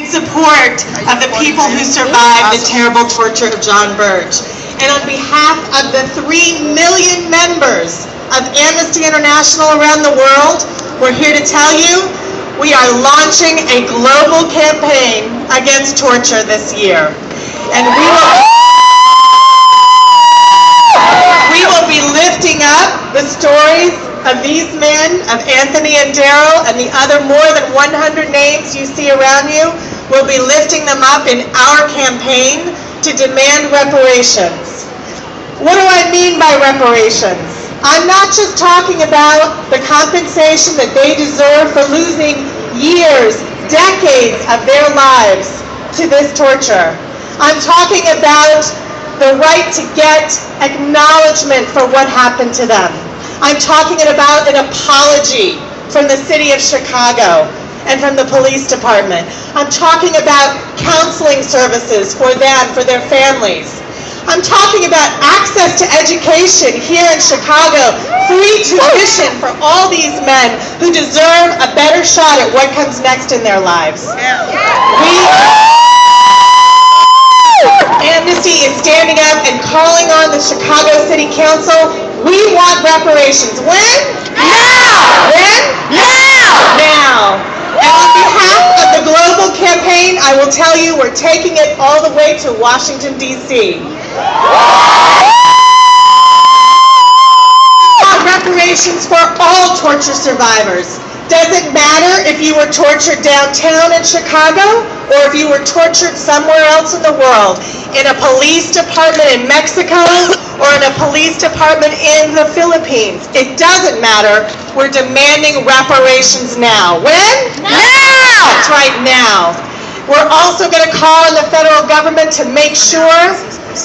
in support of the people who survived the terrible torture of John Birch. And on behalf of the 3 million members of Anmesty International around the world, we're here to tell you we are launching a global campaign against torture this year. And we will be lifting up the stories of these men, of Anthony and Daryl, and the other more than 100 names you see around you. We'll be lifting them up in our campaign to demand reparations. What do I mean by reparations? I'm not just talking about the compensation that they deserve for losing years, decades of their lives to this torture. I'm talking about the right to get acknowledgement for what happened to them. I'm talking about an apology from the city of Chicago and from the police department. I'm talking about counseling services for them, for their families. I'm talking about access to education here in Chicago, free tuition for all these men who deserve a better shot at what comes next in their lives. Anmesty is standing up and calling on the Chicago City Council. We want reparations. When? Now! When? Now! Now! And on behalf of the global campaign, I will tell you we're taking it all the way to Washington, D.C. We want reparations for all torture survivors. Doesn't matter if you were tortured downtown in Chicago or if you were tortured somewhere else in the world, in a police department in Mexico or in a police department in the Philippines. It doesn't matter. We're demanding reparations now. When? Now! That's right, now. We're also going to call on the federal government to make sure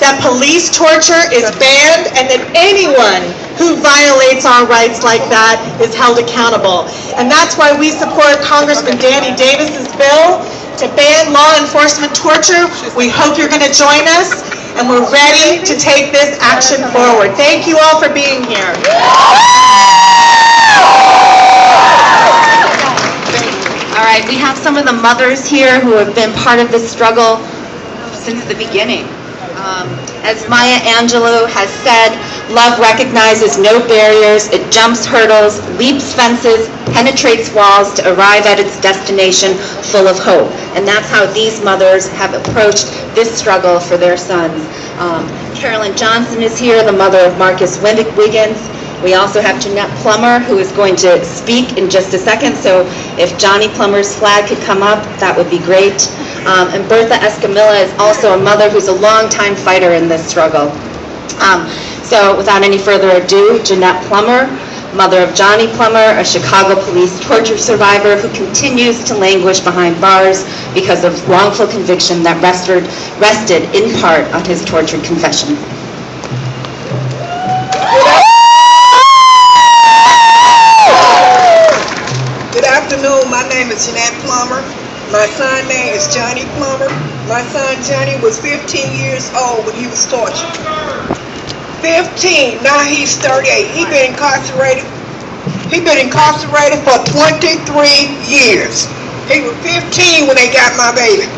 that police torture is banned and that anyone who violates our rights like that is held accountable. And that's why we support Congressman Danny Davis's bill to ban law enforcement torture. We hope you're going to join us, and we're ready to take this action forward. Thank you all for being here. All right, we have some of the mothers here who have been part of this struggle since the beginning. As Maya Angelou has said, love recognizes no barriers, it jumps hurdles, leaps fences, penetrates walls to arrive at its destination full of hope. And that's how these mothers have approached this struggle for their sons. Carolyn Johnson is here, the mother of Marcus Wiggins. We also have Jeanette Plummer, who is going to speak in just a second, so if Johnny Plummer's flag could come up, that would be great. And Bertha Escamilla is also a mother who's a longtime fighter in this struggle. So without any further ado, Jeanette Plummer, mother of Johnny Plummer, a Chicago police torture survivor who continues to languish behind bars because of wrongful conviction that rested in part on his tortured confession. Good afternoon, my name is Jeanette Plummer. My son's name is Johnny Plummer. My son Johnny was 15 years old when he was tortured. 15, now he's 38. He's been incarcerated for 23 years. He was 15 when they got my baby.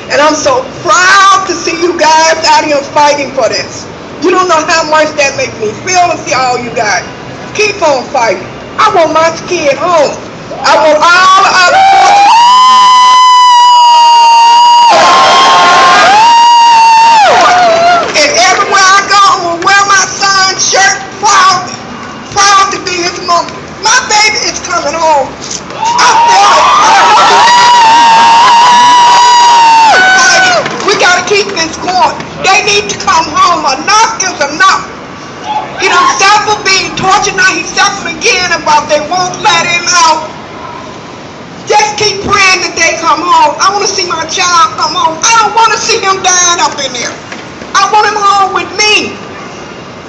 And I'm so proud to see you guys out here fighting for this. You don't know how much that makes me feel to see all you guys. Keep on fighting. I want my kid home. I want all the other and everywhere I go, I will wear my son's shirt proudly. Proud to be his mom. My baby is coming home. I feel it. We gotta keep this going. They need to come home. Enough is enough. He done suffered being tortured, now he's suffering again about they won't let him out. Just keep praying that they come home. I want to see my child come home. I don't want to see him dying up in there. I want him home with me.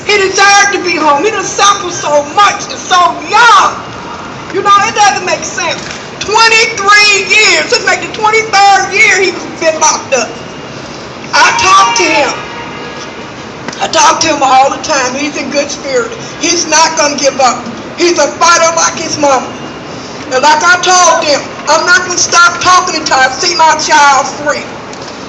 He deserved to be home. He done suffered so much and so young. You know, it doesn't make sense. 23 years. This make the 23rd year he's been locked up. I talk to him. I talk to him all the time. He's in good spirit. He's not going to give up. He's a fighter like his mama. And like I told them, I'm not going to stop talking until I see my child free.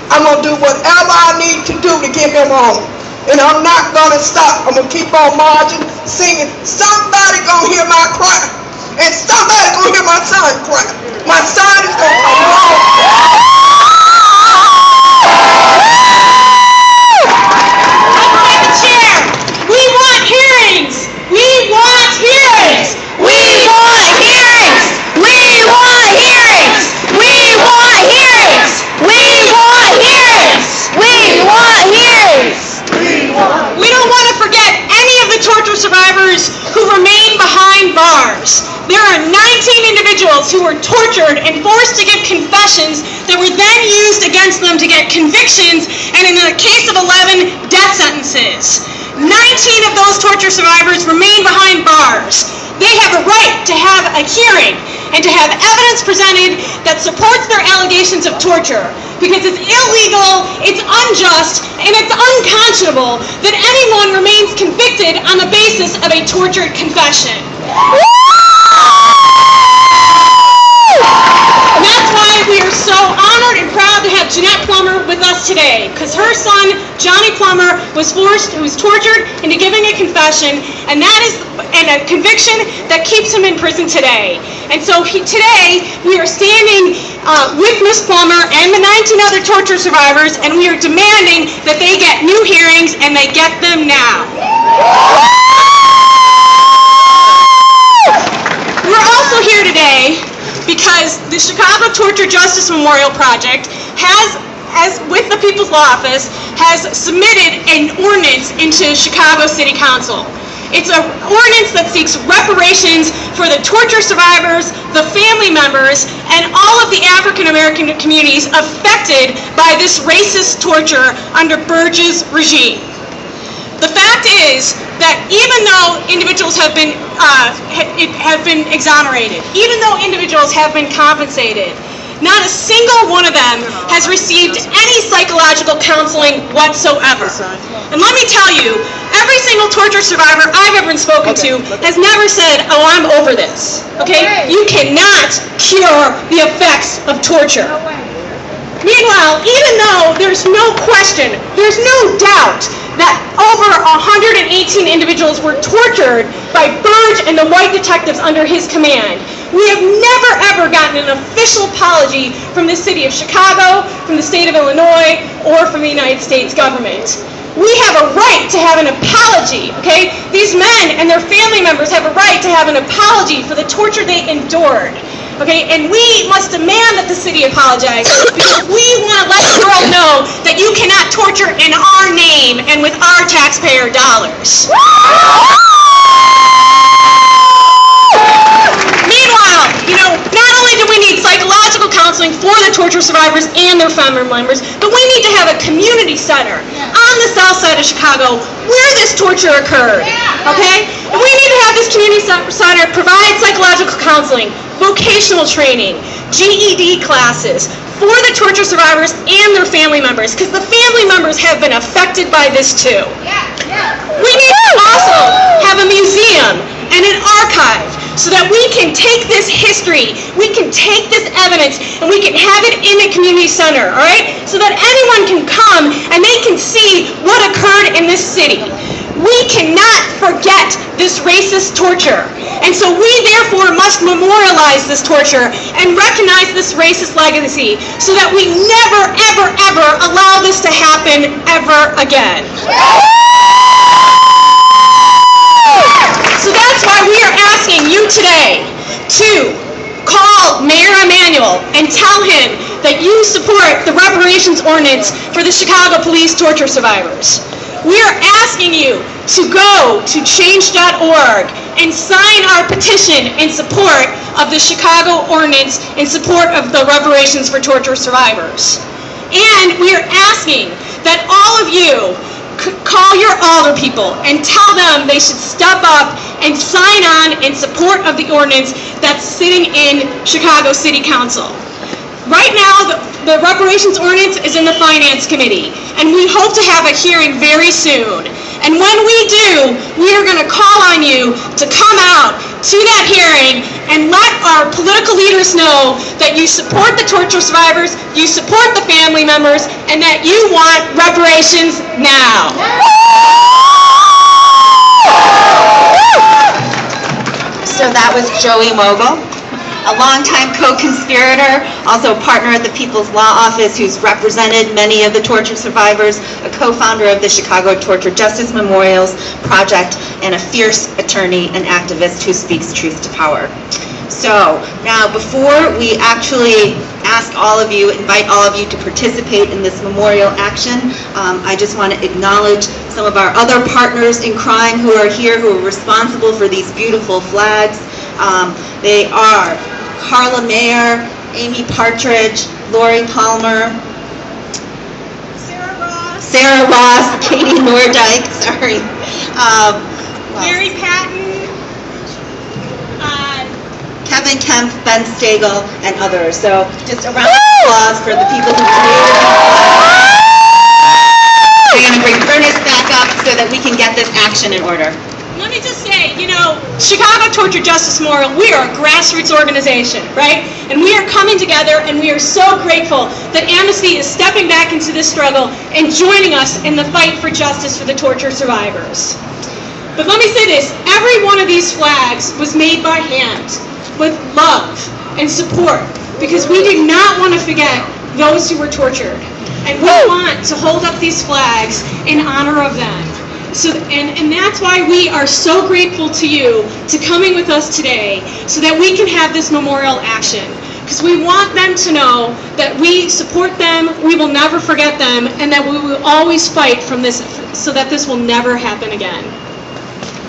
I'm going to do whatever I need to do to get him home. And I'm not going to stop. I'm going to keep on marching, singing. Somebody going to hear my cry. And somebody going to hear my son cry. My son is going to come home. We want hearings! We want hearings! We want hearings! We want hearings! We want hearings! We want hearings! We want hearings! We don't want to forget any of the torture survivors who remain behind bars. There are 19 individuals who were tortured and forced to give confessions that were then used against them to get convictions, and in the case of 11, death sentences. 19 of those torture survivors remain behind bars. They have a right to have a hearing and to have evidence presented that supports their allegations of torture, because it's illegal, it's unjust, and it's unconscionable that anyone remains convicted on the basis of a tortured confession. And that's why we are so honored and proud to have Jeanette Plummer with us today, because her son, Johnny Plummer, was tortured into giving a confession, and a conviction that keeps him in prison today. And so today, we are standing with Ms. Plummer and the 19 other torture survivors, and we are demanding that they get new hearings, and they get them now. We're also here today because the Chicago Torture Justice Memorial Project with the People's Law Office, has submitted an ordinance into Chicago City Council. It's an ordinance that seeks reparations for the torture survivors, the family members, and all of the African American communities affected by this racist torture under Burge's regime. The fact is that even though individuals have been exonerated, even though individuals have been compensated, not a single one of them has received any psychological counseling whatsoever. And let me tell you, every single torture survivor I've ever spoken to has never said, "Oh, I'm over this." Okay? You cannot cure the effects of torture. Meanwhile, even though there's no question, there's no doubt that over 118 individuals were tortured by Burge and the white detectives under his command, we have never ever gotten an official apology from the city of Chicago, from the state of Illinois, or from the United States government. We have a right to have an apology, okay? These men and their family members have a right to have an apology for the torture they endured. Okay, and we must demand that the city apologize, because we want to let the world know that you cannot torture in our name and with our taxpayer dollars. Meanwhile, not only do we need psychological counseling for the torture survivors and their family members, but we need to have a community center on the south side of Chicago where this torture occurred, okay? And we need to have this community center provide psychological counseling, vocational training, GED classes for the torture survivors and their family members, because the family members have been affected by this too. We need to also have a museum and an archive so that we can take this history, we can take this evidence, and we can have it in a community center, all right? So that anyone can come and they can see what occurred in this city. We cannot forget this racist torture. And so we therefore must memorialize this torture and recognize this racist legacy so that we never, ever, ever allow this to happen ever again. So that's why we are asking you today to call Mayor Emanuel and tell him that you support the reparations ordinance for the Chicago police torture survivors. We are asking you to go to change.org and sign our petition in support of the Chicago ordinance in support of the reparations for torture survivors. And we are asking that all of you call your alder people and tell them they should step up and sign on in support of the ordinance that's sitting in Chicago City Council. Right now, the reparations ordinance is in the Finance Committee, and we hope to have a hearing very soon. And when we do, we are going to call on you to come out, to that hearing and let our political leaders know that you support the torture survivors, you support the family members, and that you want reparations now. So that was Joey Mogul, a longtime co-conspirator, also a partner at the People's Law Office who's represented many of the torture survivors, a co-founder of the Chicago Torture Justice Memorials Project, and a fierce attorney and activist who speaks truth to power. So now before we actually invite all of you to participate in this memorial action, I just want to acknowledge some of our other partners in crime who are here, who are responsible for these beautiful flags. They are Carla Mayer, Amy Partridge, Lori Palmer, Sarah Ross, Katie Nordyke, sorry. Mary Patton, Kevin Kemp, Ben Stagel, and others. So just a round of applause for the people who created these flags. We're going to bring Ernest back up so that we can get this action in order. let me just say, Chicago Torture Justice Memorial, we are a grassroots organization, right? And we are coming together, and we are so grateful that Anmesty is stepping back into this struggle and joining us in the fight for justice for the torture survivors. But let me say this, every one of these flags was made by hand, with love and support, because we do not want to forget those who were tortured. And we want to hold up these flags in honor of them. And that's why we are so grateful to you to coming with us today so that we can have this memorial action. Because we want them to know that we support them, we will never forget them, and that we will always fight from this so that this will never happen again.